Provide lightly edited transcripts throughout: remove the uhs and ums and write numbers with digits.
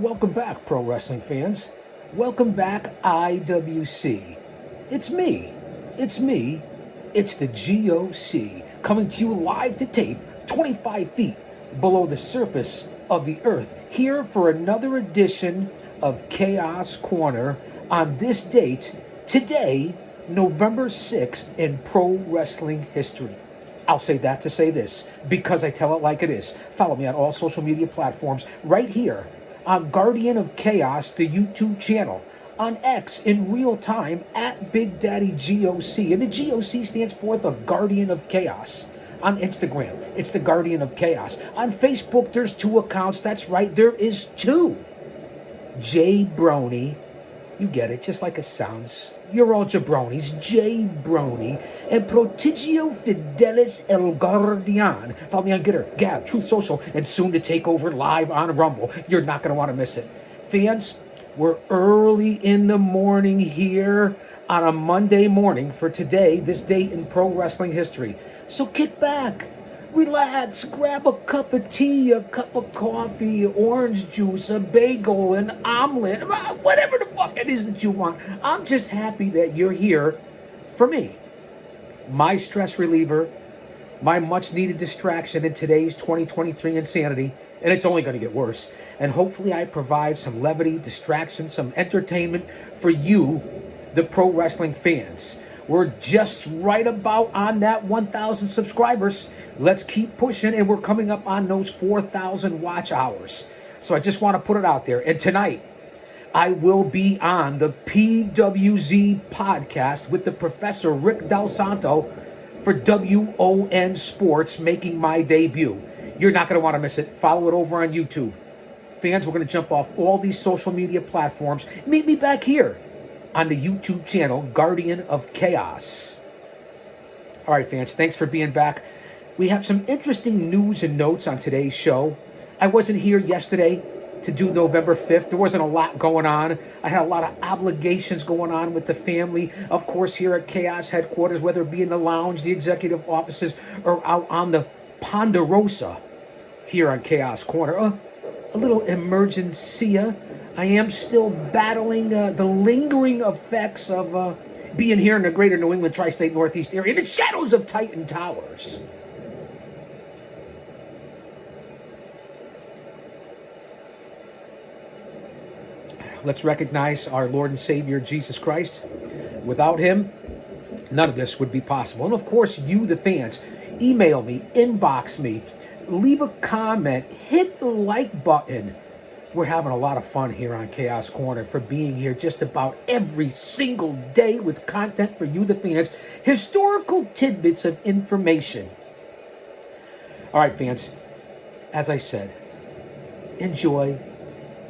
welcome back, pro wrestling fans. Welcome back, IWC. It's me. It's the G.O.C. coming to you live to tape 25 feet below the surface of the earth, here for another edition of Chaos Corner on this date, today, November 6th, in pro wrestling history. I'll say that to say this, because I tell it like it is. Follow me on all social media platforms right here on Guardian of Chaos, the YouTube channel, on X in real time at Big Daddy G.O.C. And the G.O.C. stands for the Guardian of Chaos. On Instagram, it's the Guardian of Chaos. On Facebook, there's 2 accounts. That's right, there is 2. J Brony, you get it, just like it sounds. You're all jabronis. J Brony and Prodigio Fidelis El Guardian. Follow me on Gitter, Gab, Truth Social, and soon to take over live on Rumble. You're not going to want to miss it. Fans, we're early in the morning here on a Monday morning for today, this date in pro wrestling history. So kick back, relax, grab a cup of tea, a cup of coffee, orange juice, a bagel, an omelet, whatever the fuck it is that you want. I'm just happy that you're here for me. My stress reliever, my much needed distraction in today's 2023 insanity, and it's only going to get worse. And hopefully I provide some levity, distraction, some entertainment for you, the pro wrestling fans. We're just right about on that 1,000 subscribers. Let's keep pushing, and we're coming up on those 4,000 watch hours. So I just want to put it out there. And tonight, I will be on the PWZ podcast with the Professor Rick Del Santo for WON Sports, making my debut. You're not going to want to miss it. Follow it over on YouTube. Fans, we're going to jump off all these social media platforms. Meet me back here on the YouTube channel, Guardian of Chaos. All right, fans, thanks for being back. We have some interesting news and notes on today's show. I wasn't here yesterday to do November 5th. There wasn't a lot going on. I had a lot of obligations going on with the family. Of course, here at Chaos headquarters, whether it be in the lounge, the executive offices, or out on the Ponderosa here on Chaos Corner. A little emergencia. I am still battling the lingering effects of being here in the greater New England tri-state Northeast area in the shadows of Titan Towers. Let's recognize our Lord and Savior, Jesus Christ. Without him, none of this would be possible. And of course, you, the fans, email me, inbox me, leave a comment, hit the like button. We're having a lot of fun here on Chaos Corner for being here just about every single day with content for you, the fans. Historical tidbits of information. All right, fans, as I said, enjoy.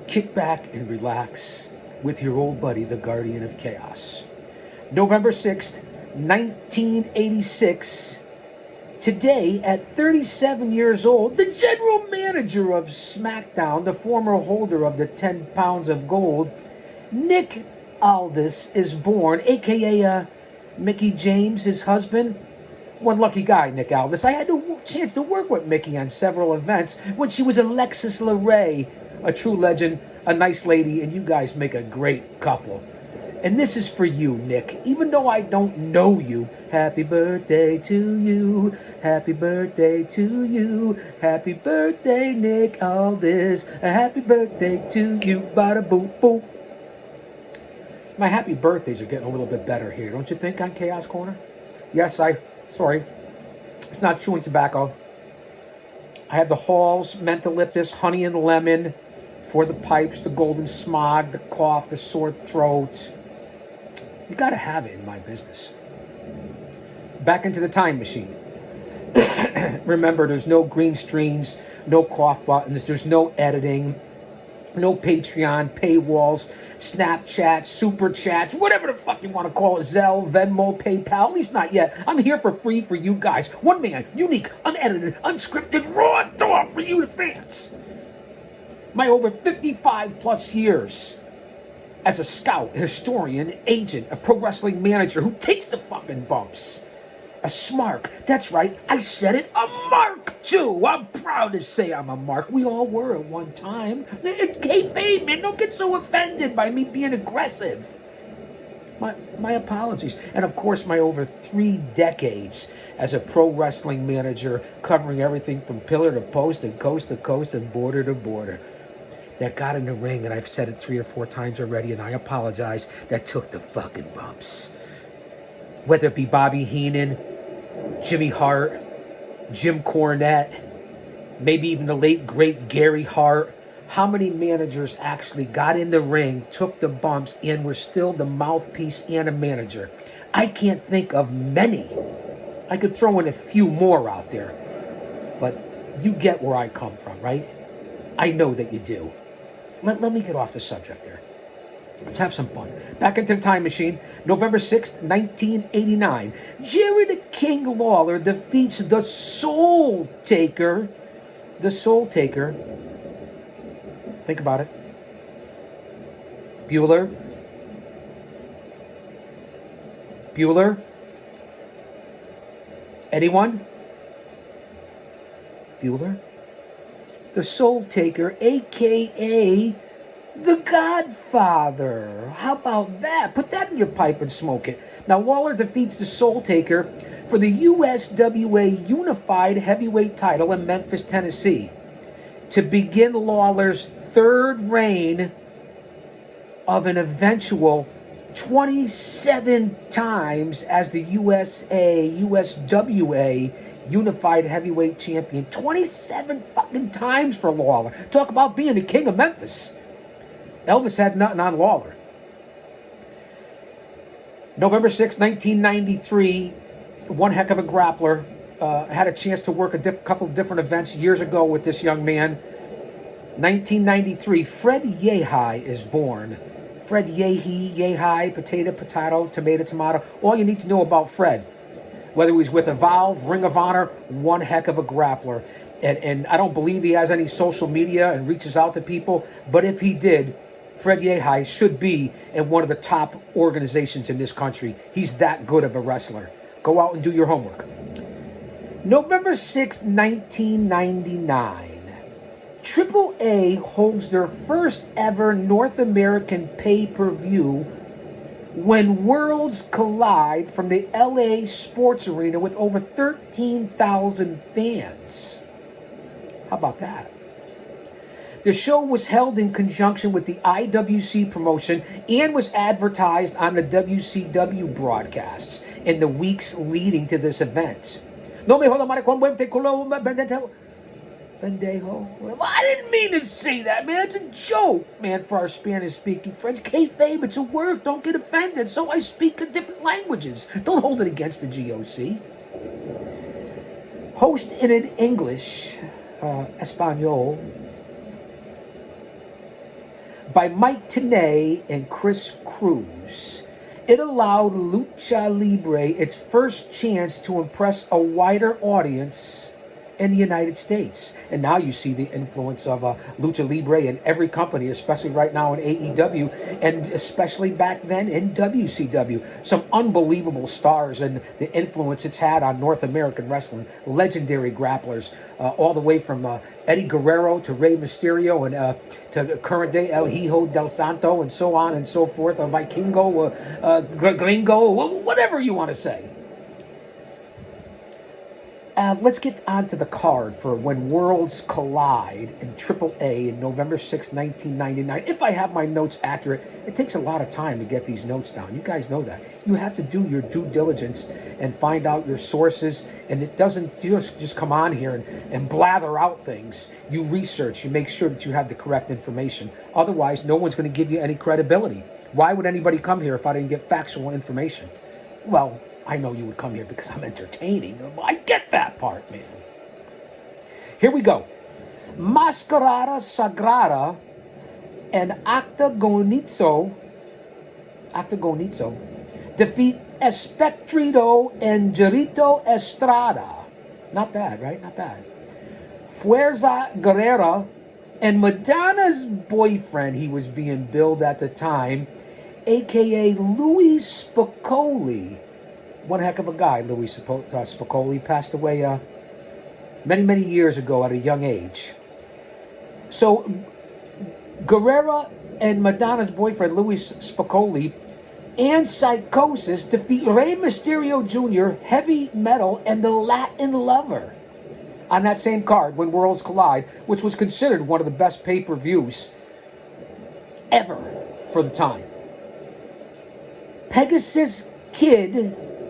Kick back and relax with your old buddy, the Guardian of Chaos. November 6th, 1986. Today, at 37 years old, the general manager of SmackDown, the former holder of the 10 pounds of gold, Nick Aldis, is born, a.k.a. Mickey James, his husband. One lucky guy, Nick Aldis. I had the chance to work with Mickey on several events when she was Alexis LeRae, a true legend, a nice lady, and you guys make a great couple. And this is for you, Nick. Even though I don't know you, happy birthday to you. Happy birthday to you. Happy birthday, Nick Aldis. A happy birthday to you. Bada boop boop. My happy birthdays are getting a little bit better here, don't you think, on Chaos Corner? Yes, sorry. It's not chewing tobacco. I have the Halls Mentholyptus Honey and Lemon for the pipes, the golden smog, the cough, the sore throat. You got to have it in my business. Back into the time machine. Remember, there's no green screens, no cough buttons, there's no editing, no Patreon, paywalls, Snapchat, Super Chats, whatever the fuck you want to call it, Zelle, Venmo, PayPal, at least not yet. I'm here for free for you guys. One man, unique, unedited, unscripted, raw dog for you, the fans. My over 55 plus years as a scout, historian, agent, a pro wrestling manager who takes the fucking bumps. A smark. That's right. I said it. A mark, too. I'm proud to say I'm a mark. We all were at one time. It's kayfabe, man. Don't get so offended by me being aggressive. My apologies. And, of course, my over 3 decades as a pro wrestling manager covering everything from pillar to post and coast to coast and border to border. That got in the ring, and I've said it 3 or 4 times already, and I apologize, that took the fucking bumps. Whether it be Bobby Heenan, Jimmy Hart, Jim Cornette, maybe even the late, great Gary Hart. How many managers actually got in the ring, took the bumps, and were still the mouthpiece and a manager? I can't think of many. I could throw in a few more out there. But you get where I come from, right? I know that you do. Let me get off the subject there. Let's have some fun. Back into the time machine. November 6th, 1989. Jerry the King Lawler defeats the Soul Taker. The Soul Taker. Think about it. Bueller. Anyone? Bueller? The Soul Taker, a.k.a. The Godfather. How about that? Put that in your pipe and smoke it. Now, Lawler defeats the Soul Taker for the USWA Unified Heavyweight title in Memphis, Tennessee, to begin Lawler's 3rd reign of an eventual 27 times as the USWA Unified Heavyweight Champion. 27 fucking times for Lawler. Talk about being the king of Memphis. Elvis had nothing on Lawler. November 6, 1993, one heck of a grappler. Had a chance to work a couple of different events years ago with this young man. 1993, Fred Yehi is born. Fred Yehi, potato, tomato. All you need to know about Fred, whether he's with Evolve, Ring of Honor, one heck of a grappler. And I don't believe he has any social media and reaches out to people, but if he did, Fred Yehi should be in one of the top organizations in this country. He's that good of a wrestler. Go out and do your homework. November 6, 1999. AAA holds their first ever North American pay-per-view when worlds collide from the LA Sports Arena with over 13,000 fans. How about that? The show was held in conjunction with the IWC promotion and was advertised on the WCW broadcasts in the weeks leading to this event. No me joda maricón, muévete culo, pendejo. Well, I didn't mean to say that, man. It's a joke, man, for our Spanish-speaking friends. Kayfabe, it's a word. Don't get offended. So I speak in different languages. Don't hold it against the G.O.C. Hosted in English, Espanol, by Mike Tenay and Chris Cruz. It allowed Lucha Libre its first chance to impress a wider audience in the United States. And now you see the influence of Lucha Libre in every company, especially right now in AEW, and especially back then in WCW. Some unbelievable stars and the influence it's had on North American wrestling. Legendary grapplers, all the way from Eddie Guerrero to Rey Mysterio and to current day El Hijo del Santo and so on and so forth, Vikingo, Gringo, whatever you want to say. Let's get onto the card for When Worlds Collide in AAA in November 6, 1999. If I have my notes accurate, it takes a lot of time to get these notes down. You guys know that. You have to do your due diligence and find out your sources, and it doesn't, you just come on here and blather out things. You research, you make sure that you have the correct information. Otherwise, no one's going to give you any credibility. Why would anybody come here if I didn't get factual information? Well, I know you would come here because I'm entertaining. I get that part, man. Here we go. Mascarada Sagrada and Octagonizo defeat Espectrito and Jarito Estrada. Not bad, right? Not bad. Fuerza Guerrera and Madonna's boyfriend, he was being billed at the time, a.k.a. Louis Spicoli, One heck of a guy, Louis Spicoli. Passed away many, many years ago at a young age. So Guerrero and Madonna's boyfriend, Louis Spicoli, and Psychosis defeat Rey Mysterio Jr., Heavy Metal, and the Latin Lover on that same card when Worlds Collide, which was considered one of the best pay-per-views ever for the time. Pegasus Kid,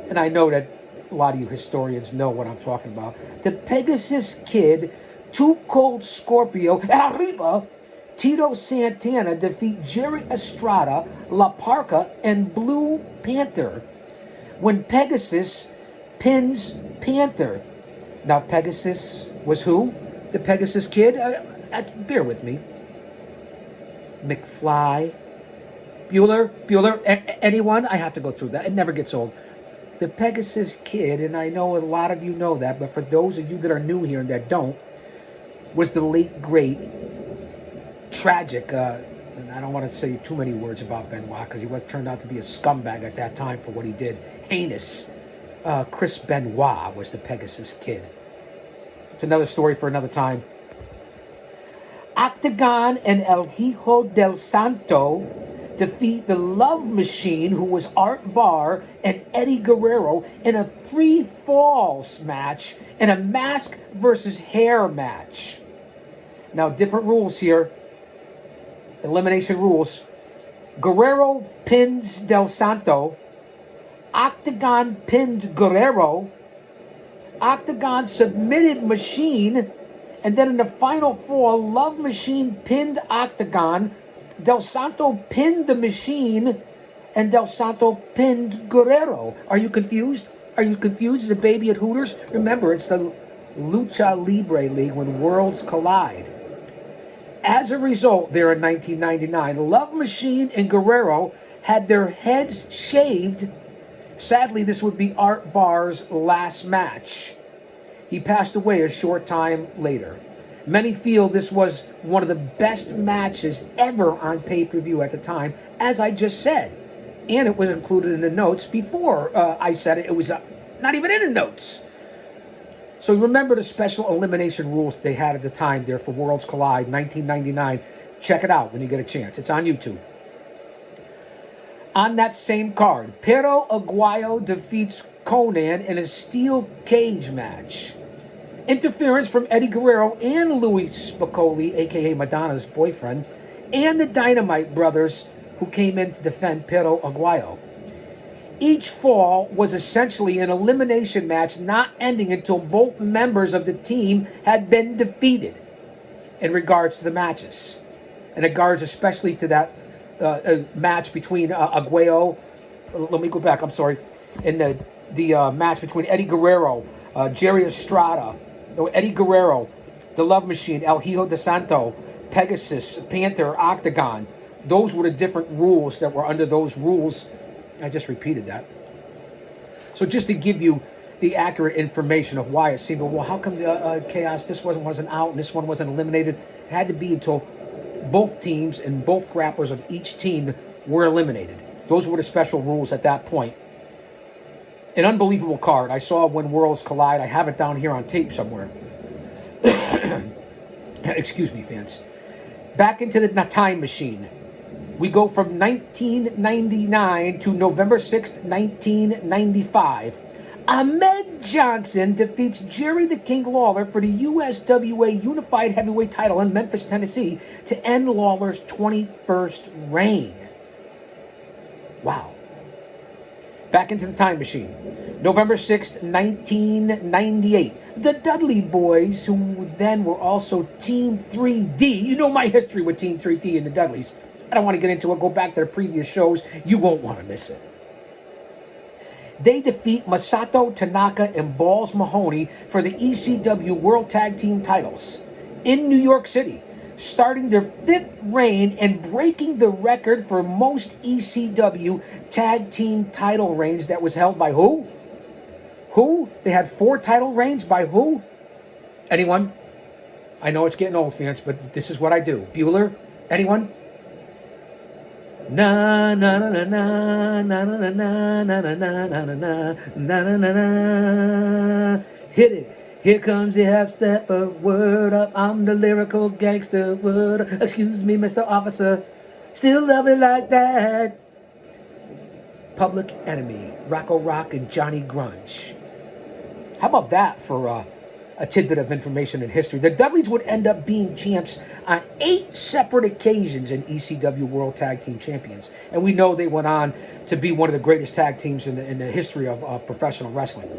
and I know that a lot of you historians know what I'm talking about. The Pegasus Kid, Too Cold Scorpio, Arriba, Tito Santana defeat Jerry Estrada, La Parca, and Blue Panther when Pegasus pins Panther. Now, Pegasus was who? The Pegasus Kid? Bear with me. McFly. Bueller, anyone? I have to go through that. It never gets old. The Pegasus Kid, and I know a lot of you know that, but for those of you that are new here and that don't, was the late, great, tragic, and I don't want to say too many words about Benoit because he turned out to be a scumbag at that time for what he did. Heinous. Chris Benoit was the Pegasus Kid. It's another story for another time. Octagon and El Hijo del Santo defeat the Love Machine, who was Art Barr, and Eddie Guerrero in a 3 falls match and a mask versus hair match. Now, different rules here. Elimination rules. Guerrero pins Del Santo. Octagon pinned Guerrero. Octagon submitted Machine. And then in the final 4, Love Machine pinned Octagon. Del Santo pinned the Machine. And Del Santo pinned Guerrero. Are you confused? Are you confused as a baby at Hooters? Remember, it's the Lucha Libre League when worlds collide. As a result, there in 1999, Love Machine and Guerrero had their heads shaved. Sadly, this would be Art Barr's last match. He passed away a short time later. Many feel this was one of the best matches ever on pay-per-view at the time, as I just said. And it was included in the notes before I said it. It was not even in the notes. So remember the special elimination rules they had at the time there for Worlds Collide 1999. Check it out when you get a chance. It's on YouTube. On that same card, Pero Aguayo defeats Conan in a steel cage match. Interference from Eddie Guerrero and Louis Spicoli, a.k.a. Madonna's boyfriend, and the Dynamite Brothers, who came in to defend Pero Aguayo. Each fall was essentially an elimination match, not ending until both members of the team had been defeated in regards to the matches. In regards especially to that match between Aguayo, let me go back, I'm sorry, in the match between Eddie Guerrero, Jerry Estrada, Eddie Guerrero, the Love Machine, El Hijo de Santo, Pegasus, Panther, Octagon. Those were the different rules that were under those rules. I just repeated that. So just to give you the accurate information of why it seemed, well, how come Chaos, this wasn't out and this one wasn't eliminated? It had to be until both teams and both grapplers of each team were eliminated. Those were the special rules at that point. An unbelievable card. I saw when Worlds Collide. I have it down here on tape somewhere. Excuse me, fans. Back into the time machine. We go from 1999 to November 6th, 1995. Ahmed Johnson defeats Jerry the King Lawler for the USWA Unified Heavyweight title in Memphis, Tennessee to end Lawler's 21st reign. Wow. Back into the time machine. November 6th, 1998. The Dudley Boys, who then were also Team 3D. You know my history with Team 3D and the Dudleys. I don't want to get into it. Go back to the previous shows. You won't want to miss it. They defeat Masato Tanaka and Balls Mahoney for the ECW World Tag Team titles in New York City, starting their 5th reign and breaking the record for most ECW Tag Team title reigns that was held by who? Who? They had 4 title reigns by who? Anyone? I know it's getting old, fans, but this is what I do. Bueller? Anyone? Na na na na na na na na na na na na na na na na na. Hit it. Here comes the half step of word up. I'm the lyrical gangster. Word up. Excuse me, Mr. Officer. Still love it like that. Public Enemy, Rocco Rock, and Johnny Grunge. How about that for a tidbit of information in history? The Dudleys would end up being champs on 8 separate occasions in ECW World Tag Team Champions. And we know they went on to be one of the greatest tag teams in the history of professional wrestling.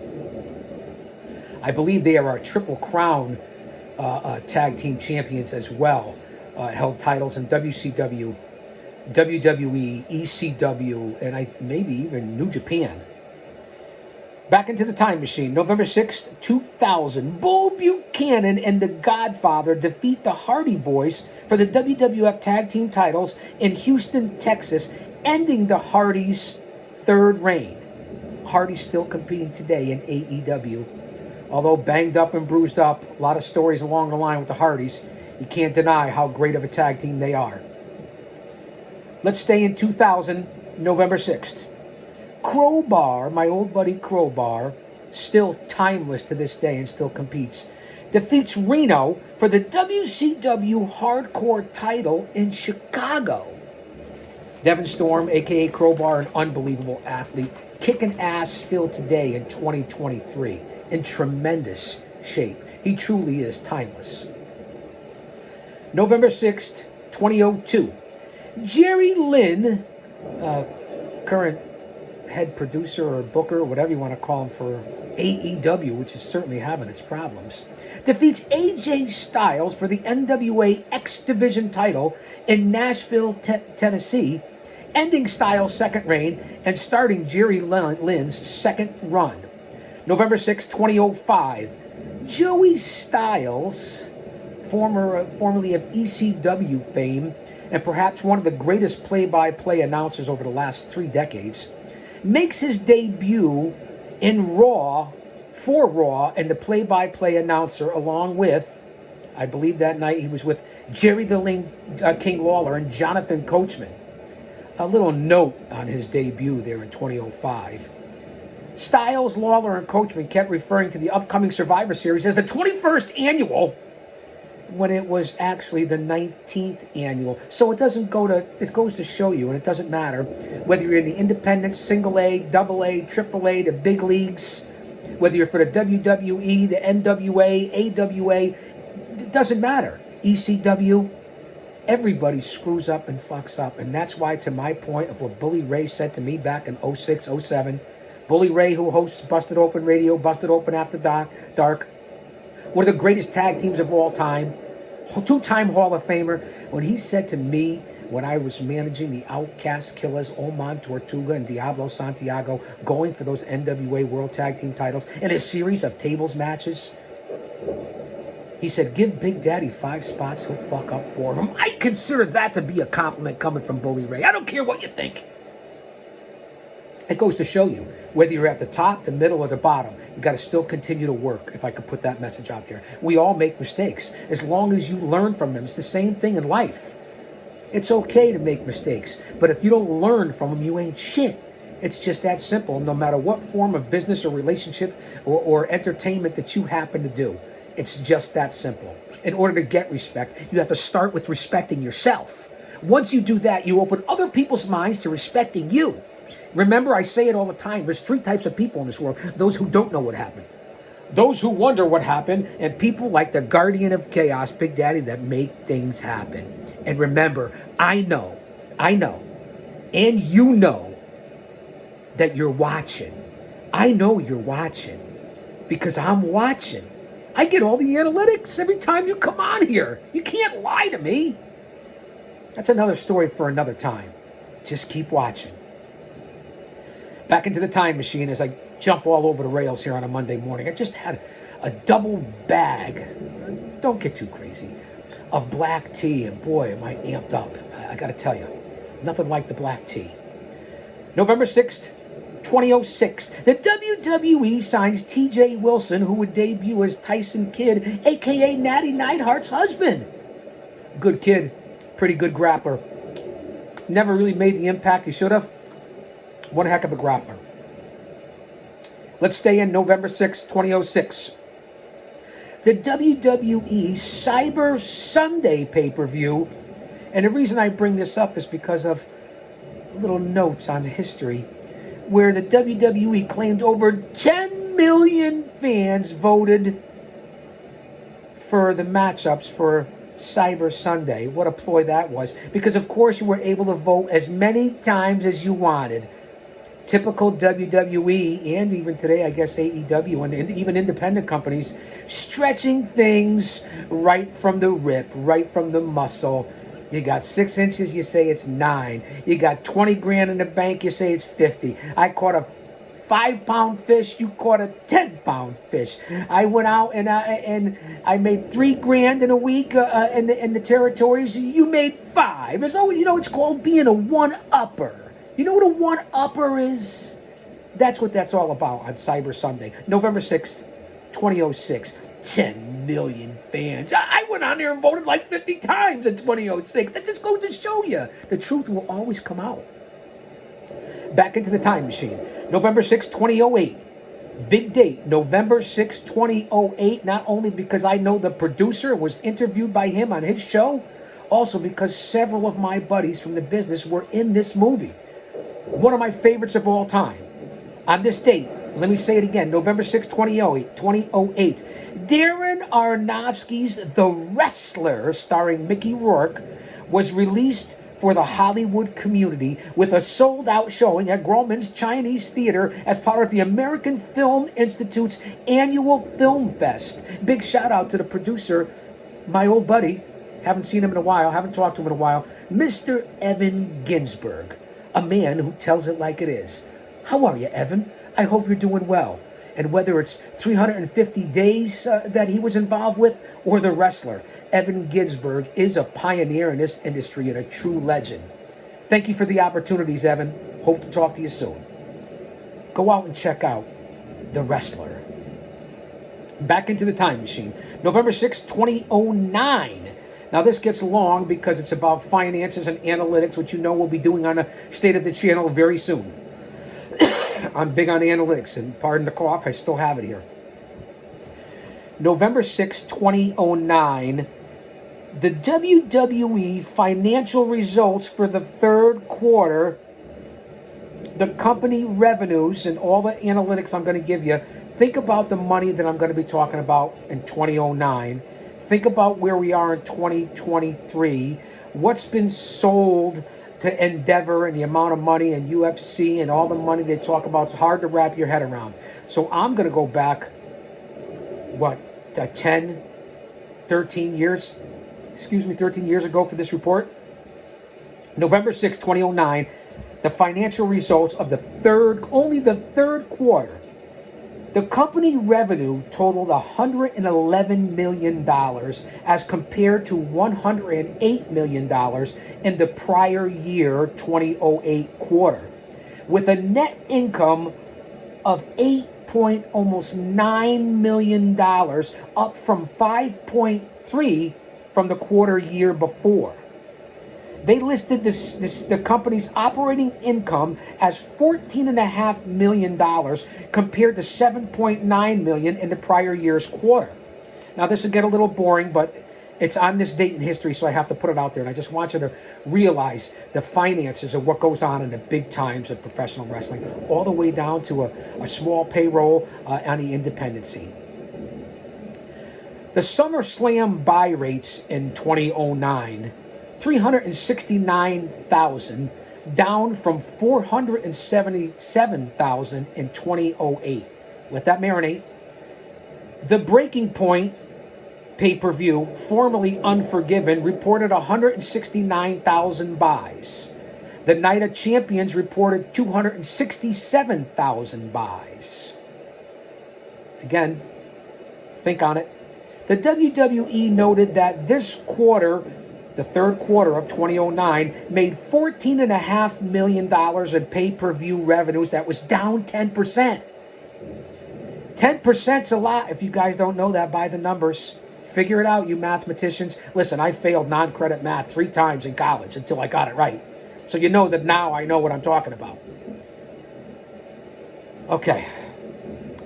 I believe they are our Triple Crown tag team champions as well. Held titles in WCW, WWE, ECW, and maybe even New Japan. Back into the time machine. November 6th, 2000. Bull Buchanan and the Godfather defeat the Hardy Boys for the WWF Tag Team titles in Houston, Texas, ending the Hardys' third reign. Hardy's still competing today in AEW. Although banged up and bruised up, a lot of stories along the line with the Hardys. You can't deny how great of a tag team they are. Let's stay in 2000, November 6th. Crowbar, my old buddy Crowbar, still timeless to this day and still competes, defeats Reno for the WCW Hardcore title in Chicago. Devin Storm, a.k.a. Crowbar, an unbelievable athlete, kicking ass still today in 2023, in tremendous shape. He truly is timeless. November 6th, 2002. Jerry Lynn, current head producer or booker, whatever you want to call him for AEW, which is certainly having its problems, defeats AJ Styles for the NWA X Division title in Nashville, Tennessee, ending Styles' second reign and starting Jerry Lynn's second run. November 6, 2005, Joey Styles, formerly of ECW fame, and perhaps one of the greatest play-by-play announcers over the last 3 decades, makes his debut in Raw, for Raw, and the play-by-play announcer, along with, I believe that night he was with Jerry the King Lawler and Jonathan Coachman. A little note on his debut there in 2005. Styles, Lawler, and Coachman kept referring to the upcoming Survivor Series as the 21st annual, when it was actually the 19th annual. So it goes to show you, and it doesn't matter whether you're in the independent, single A, double A, triple A, the big leagues, whether you're for the WWE, the NWA, AWA, it doesn't matter. ECW, everybody screws up and fucks up. And that's why, to my point of what Bully Ray said to me back in 06, 07, Bully Ray, who hosts Busted Open Radio, Busted Open After Dark, one of the greatest tag teams of all time, 2-time Hall of Famer, when he said to me when I was managing the Outcast Killers, Oman Tortuga and Diablo Santiago, going for those NWA World Tag Team titles in a series of tables matches, he said, give Big Daddy 5 spots, he'll fuck up 4 of them. I consider that to be a compliment coming from Bully Ray. I don't care what you think. It goes to show you, whether you're at the top, the middle, or the bottom, you got to still continue to work, if I could put that message out there. We all make mistakes, as long as you learn from them. It's the same thing in life. It's okay to make mistakes, but if you don't learn from them, you ain't shit. It's just that simple, no matter what form of business or relationship or entertainment that you happen to do. It's just that simple. In order to get respect, you have to start with respecting yourself. Once you do that, you open other people's minds to respecting you. Remember, I say it all the time, there's 3 types of people in this world. Those who don't know what happened, those who wonder what happened, and people like the Guardian of Chaos, Big Daddy, that make things happen. And remember, I know, and you know that you're watching. I know you're watching because I'm watching. I get all the analytics every time you come on here. You can't lie to me. That's another story for another time. Just keep watching. Back into the time machine as I jump all over the rails here on a Monday morning. I just had a double bag, don't get too crazy, of black tea, and boy, am I amped up. I gotta tell you, nothing like the black tea. November 6th, 2006, the WWE signs TJ Wilson, who would debut as Tyson Kidd, a.k.a. Natty Neidhart's husband. Good kid, pretty good grappler. never really made the impact he should have. One heck of a grappler. Let's stay in November 6th, 2006. The WWE Cyber Sunday pay-per-view. And the reason I bring this up is because of little notes on history where the WWE claimed over 10 million fans voted for the matchups for Cyber Sunday. What a ploy that was. Because, of course, you were able to vote as many times as you wanted. Typical WWE, and even today, I guess, AEW, and even independent companies, stretching things right from the rip, right from the muscle. You got 6 inches, you say it's 9. You got 20 grand in the bank, you say it's 50. I caught a 5-pound fish, you caught a 10-pound fish. I went out and I made 3 grand in a week in the territories. You made 5. It's always, it's called being a one-upper. You know what a one-upper is? That's what that's all about on Cyber Sunday, November 6th, 2006. 10 million fans. I went on there and voted like 50 times in 2006. That just goes to show you the truth will always come out. Back into the time machine. November 6, 2008. Big date, November 6, 2008. Not only because I know the producer was interviewed by him on his show, also because several of my buddies from the business were in this movie. One of my favorites of all time. On this date, let me say it again, November 6, 2008. Darren Aronofsky's The Wrestler, starring Mickey Rourke, was released for the Hollywood community with a sold-out showing at Grauman's Chinese Theater as part of the American Film Institute's annual Film Fest. Big shout-out to the producer, my old buddy, haven't seen him in a while, haven't talked to him in a while, Mr. Evan Ginsberg, a man who tells it like it is. How are you, Evan? I hope you're doing well. And whether it's 350 days that he was involved with or The Wrestler, Evan Ginsberg is a pioneer in this industry and a true legend. Thank you for the opportunities, Evan. Hope to talk to you soon. Go out and check out The Wrestler. Back into the time machine. November 6, 2009. Now this gets long because it's about finances and analytics, which we'll be doing on a State of the Channel very soon. I'm big on analytics, and pardon the cough, I still have it here. November 6, 2009, the WWE financial results for the third quarter, the company revenues, and all the analytics I'm going to give you. Think about the money that I'm going to be talking about in 2009. Think about where we are in 2023, what's been sold to Endeavor and the amount of money and UFC and all the money they talk about. It's hard to wrap your head around. So I'm going to go back, 13 years ago for this report. November 6, 2009, the financial results of only the third quarter. The company revenue totaled $111 million as compared to $108 million in the prior year 2008 quarter, with a net income of almost $9 million, up from $5.3 from the quarter year before. They listed the company's operating income as $14.5 million compared to $7.9 million in the prior year's quarter. Now, this will get a little boring, but it's on this date in history, so I have to put it out there. And I just want you to realize the finances of what goes on in the big times of professional wrestling, all the way down to a small payroll on the independent scene. The SummerSlam buy rates in 2009, 369,000, down from 477,000 in 2008. Let that marinate. The Breaking Point pay-per-view, formerly Unforgiven, reported 169,000 buys. The Night of Champions reported 267,000 buys. Again, think on it. The WWE noted that this quarter, the third quarter of 2009, made $14.5 million in pay-per-view revenues. That was down 10%. 10%'s a lot. If you guys don't know that by the numbers, figure it out, you mathematicians. Listen, I failed non-credit math 3 times in college until I got it right. So you know that now I know what I'm talking about. Okay.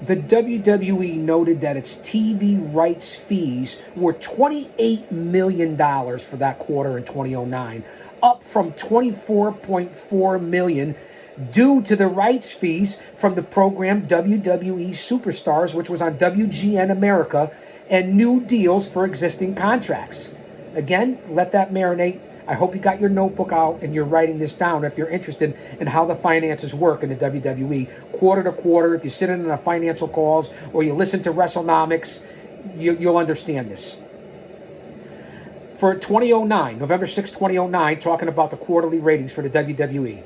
The WWE noted that its TV rights fees were $28 million for that quarter in 2009, up from $24.4 million due to the rights fees from the program WWE Superstars, which was on WGN America, and new deals for existing contracts. Again, let that marinate. I hope you got your notebook out and you're writing this down if you're interested in how the finances work in the WWE quarter to quarter. If you sit in the financial calls or you listen to WrestleNomics, you'll understand this. For 2009, November 6th, 2009, talking about the quarterly ratings for the WWE.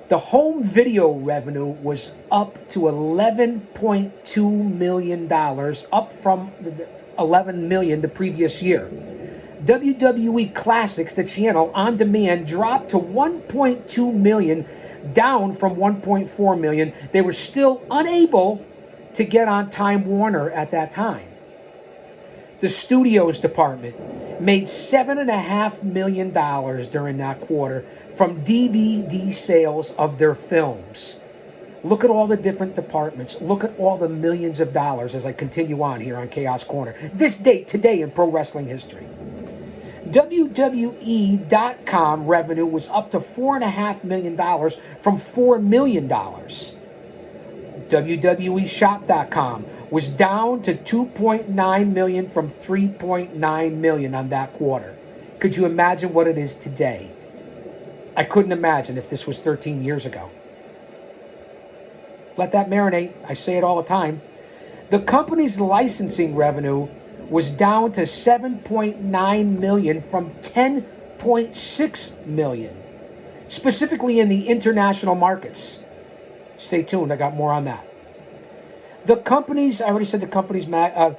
The home video revenue was up to $11.2 million, up from $11 million the previous year. WWE Classics, the channel on demand, dropped to $1.2 million, down from $1.4 million. They were still unable to get on Time Warner at that time. The studios department made $7.5 million during that quarter from DVD sales of their films. Look at all the different departments. Look at all the millions of dollars as I continue on here on Chaos Corner. This date, today in pro wrestling history. WWE.com revenue was up to $4.5 million from $4 million. WWEshop.com was down to $2.9 million from $3.9 million on that quarter. Could you imagine what it is today? I couldn't imagine if this was 13 years ago. Let that marinate. I say it all the time. The company's licensing revenue was down to $7.9 million from $10.6 million, specifically in the international markets. Stay tuned. I got more on that. The company's, I already said the company's, I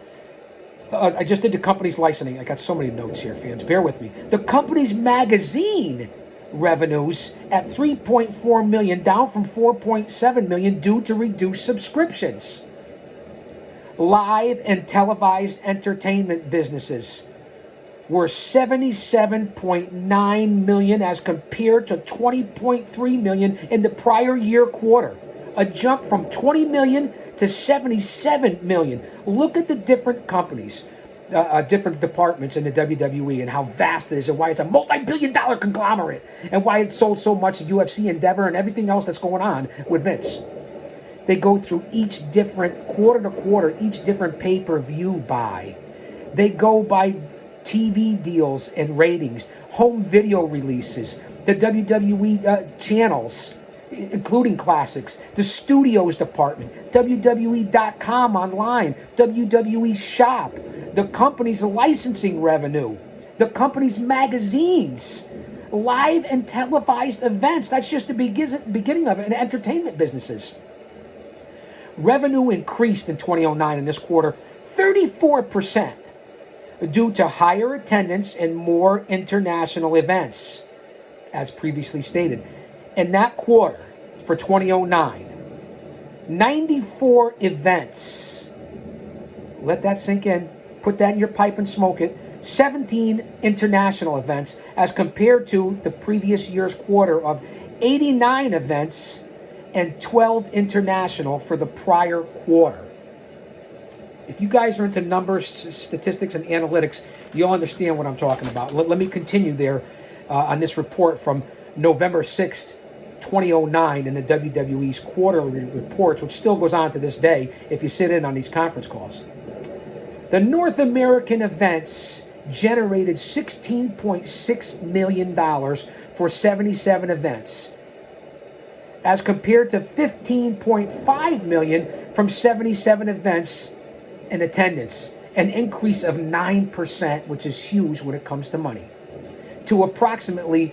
just did the company's licensing. I got so many notes here, fans. Bear with me. The company's magazine revenues at $3.4 million, down from $4.7 million due to reduced subscriptions. Live and televised entertainment businesses were $77.9 million as compared to $20.3 million in the prior year quarter, a jump from $20 million to $77 million. Look at the different companies, different departments in the WWE and how vast it is and why it's a multi-billion-dollar conglomerate and why it sold so much UFC Endeavor and everything else that's going on with Vince. They go through each different quarter to quarter, each different pay-per-view buy. They go by TV deals and ratings, home video releases, the WWE channels, including classics, the studios department, WWE.com online, WWE shop, the company's licensing revenue, the company's magazines, live and televised events. That's just the beginning of it, and entertainment businesses. Revenue increased in 2009 in this quarter 34% due to higher attendance and more international events, as previously stated. In that quarter for 2009, 94 events. Let that sink in. Put that in your pipe and smoke it. 17 international events as compared to the previous year's quarter of 89 events and 12 international for the prior quarter. If you guys are into numbers, statistics, and analytics, you'll understand what I'm talking about. Let me continue there on this report from November 6th, 2009 in the WWE's quarterly reports, which still goes on to this day if you sit in on these conference calls. The North American events generated $16.6 million for 77 events, as compared to $15.5 million from 77 events in attendance, an increase of 9%, which is huge when it comes to money, to approximately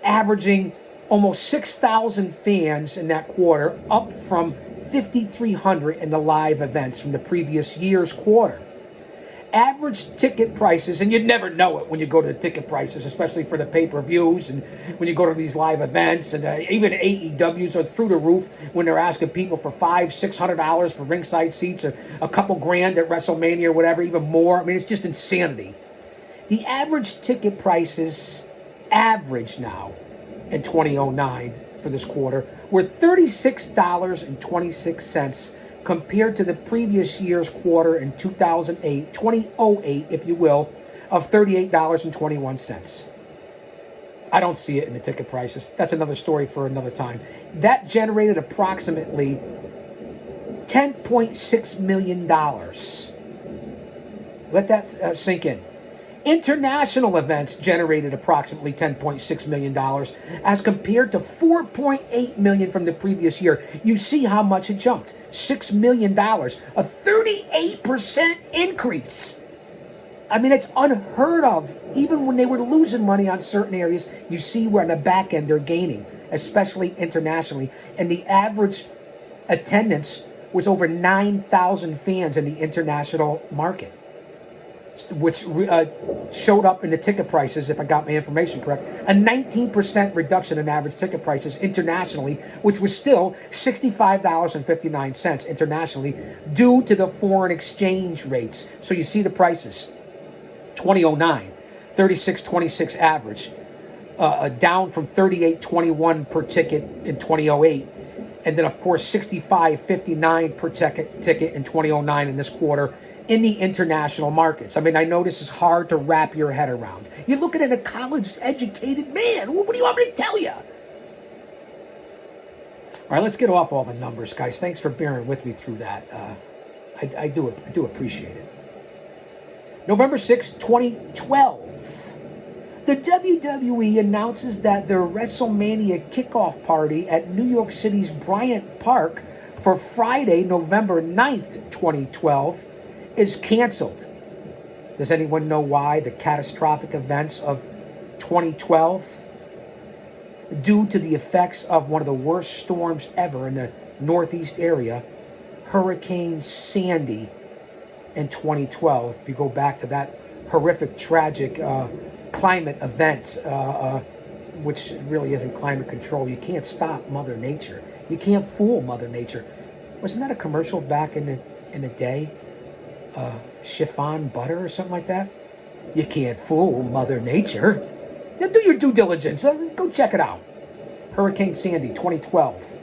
averaging almost 6,000 fans in that quarter, up from 5,300 in the live events from the previous year's quarter. Average ticket prices, and you'd never know it when you go to the ticket prices, especially for the pay-per-views and when you go to these live events, and even AEWs are through the roof when they're asking people for $500-600 for ringside seats, or a couple grand at WrestleMania or whatever, even more. I mean, it's just insanity. The average ticket prices average now in 2009 for this quarter were $36.26 compared to the previous year's quarter in 2008, if you will, of $38.21. I don't see it in the ticket prices. That's another story for another time. That generated approximately $10.6 million. Let that sink in. International events generated approximately $10.6 million as compared to $4.8 million from the previous year. You see how much it jumped. $6 million, a 38% increase. I mean, it's unheard of. Even when they were losing money on certain areas, you see where on the back end they're gaining, especially internationally. And the average attendance was over 9,000 fans in the international market, which showed up in the ticket prices, if I got my information correct, a 19% reduction in average ticket prices internationally, which was still $65.59 internationally due to the foreign exchange rates. So you see the prices. 2009, $36.26 average, down from $38.21 per ticket in 2008. And then, of course, $65.59 per ticket in 2009 in this quarter in the international markets. I mean, I know this is hard to wrap your head around. You're looking at a college-educated man. What do you want me to tell you? All right, let's get off all the numbers, guys. Thanks for bearing with me through that. I do appreciate it. November 6th, 2012. The WWE announces that their WrestleMania kickoff party at New York City's Bryant Park for Friday, November 9th, 2012, is canceled. Does anyone know why? The catastrophic events of 2012? Due to the effects of one of the worst storms ever in the Northeast area, Hurricane Sandy in 2012. If you go back to that horrific, tragic climate event, which really isn't climate control. You can't stop Mother Nature. You can't fool Mother Nature. Wasn't that a commercial back in the day? Chiffon butter or something like that? You can't fool Mother Nature. Do your due diligence. Go check it out. Hurricane Sandy, 2012.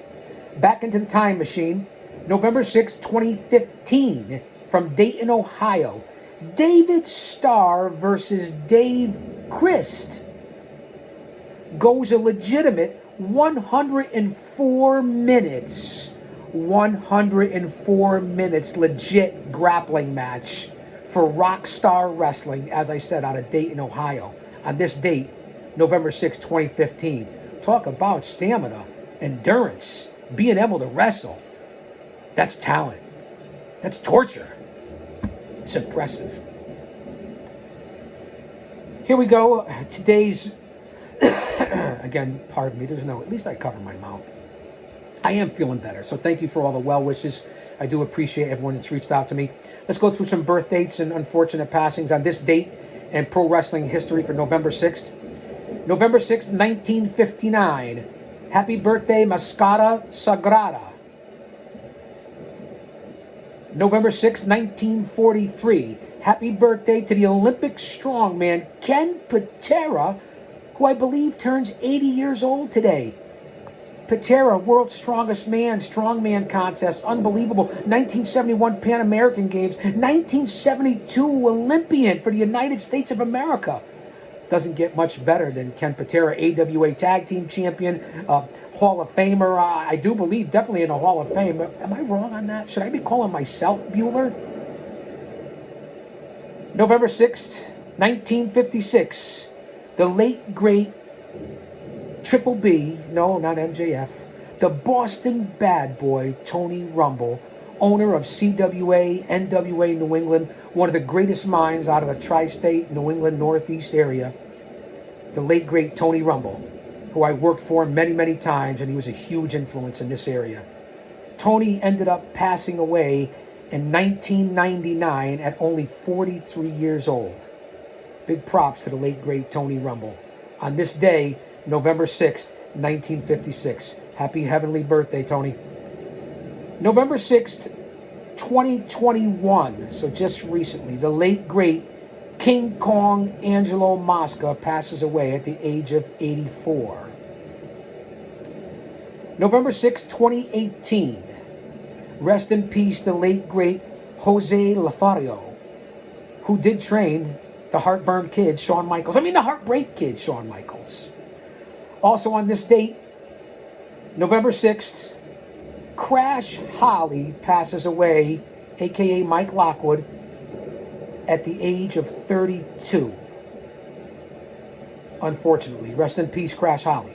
Back into the time machine. November 6, 2015. From Dayton, Ohio. David Starr versus Dave Christ goes a legitimate 104 minutes. 104 minutes legit grappling match for Rockstar Wrestling, as I said, out of Dayton, Ohio. On this date, November 6, 2015. Talk about stamina, endurance, being able to wrestle. That's talent. That's torture. It's impressive. Here we go. Today's, again, pardon me, at least I cover my mouth. I am feeling better, so thank you for all the well wishes. I do appreciate everyone that's reached out to me. Let's go through some birth dates and unfortunate passings on this date in pro wrestling history for November 6th. November 6th, 1959. Happy birthday, Mascara Sagrada. November 6, 1943. Happy birthday to the Olympic strongman Ken Patera, who I believe turns 80 years old today. Patera, World's Strongest Man, Strongman Contest, unbelievable. 1971 Pan American Games, 1972 Olympian for the United States of America. Doesn't get much better than Ken Patera, AWA Tag Team Champion, Hall of Famer. I do believe definitely in the Hall of Fame. Am I wrong on that? Should I be calling myself Bueller? November 6th, 1956. The late, great Triple B, no, not MJF, the Boston bad boy, Tony Rumble, owner of CWA, NWA New England, one of the greatest minds out of the tri-state New England Northeast area. The late, great Tony Rumble, who I worked for many, many times, and he was a huge influence in this area. Tony ended up passing away in 1999 at only 43 years old. Big props to the late, great Tony Rumble. On this day, November 6th, 1956. Happy heavenly birthday, Tony. November 6th, 2021, so just recently, the late, great King Kong Angelo Mosca passes away at the age of 84. November 6th, 2018. Rest in peace, the late, great Jose Lothario, who did train the Heartburn Kid, Shawn Michaels. The Heartbreak Kid, Shawn Michaels. Also on this date, November 6th, Crash Holly passes away, a.k.a. Mike Lockwood, at the age of 32. Unfortunately. Rest in peace, Crash Holly.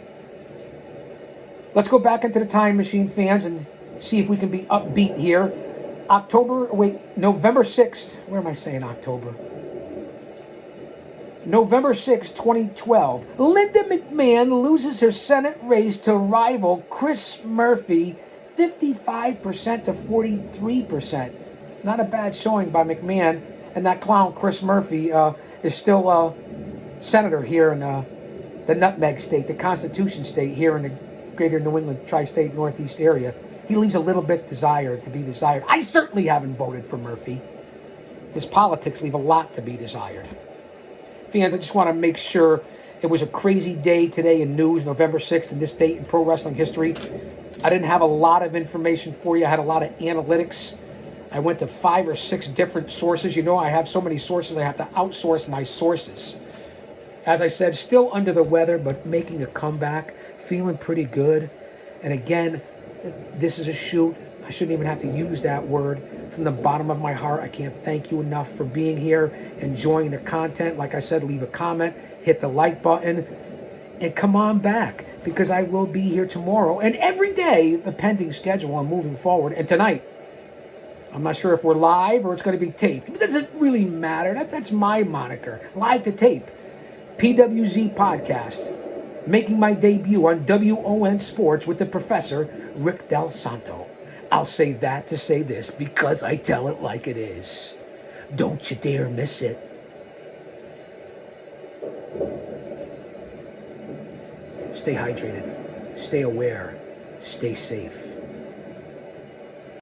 Let's go back into the time machine, fans, and see if we can be upbeat here. November 6th. Where am I saying October? November 6th, 2012. Linda McMahon loses her Senate race to rival Chris Murphy, 55% to 43%. Not a bad showing by McMahon. And that clown, Chris Murphy, is still senator here in the Nutmeg State, the Constitution State here in the greater New England tri-state northeast area. He leaves a little bit to be desired. I certainly haven't voted for Murphy. His politics leave a lot to be desired. Fans, I just want to make sure it was a crazy day today in news, November 6th, in this date in pro wrestling history. I didn't have a lot of information for you. I had a lot of analytics. I went to 5 or 6 different sources. I have so many sources, I have to outsource my sources. As I said, still under the weather, but making a comeback, feeling pretty good. And again, this is a shoot. I shouldn't even have to use that word. From the bottom of my heart, I can't thank you enough for being here, enjoying the content. Like I said, leave a comment, hit the like button, and come on back, because I will be here tomorrow and every day, the pending schedule on moving forward. And tonight, I'm not sure if we're live or it's going to be taped. It doesn't really matter. That's my moniker. Live to tape. PWZ podcast. Making my debut on WON Sports with the Professor, Rick Del Santo. I'll save that to say this because I tell it like it is. Don't you dare miss it. Stay hydrated. Stay aware. Stay safe.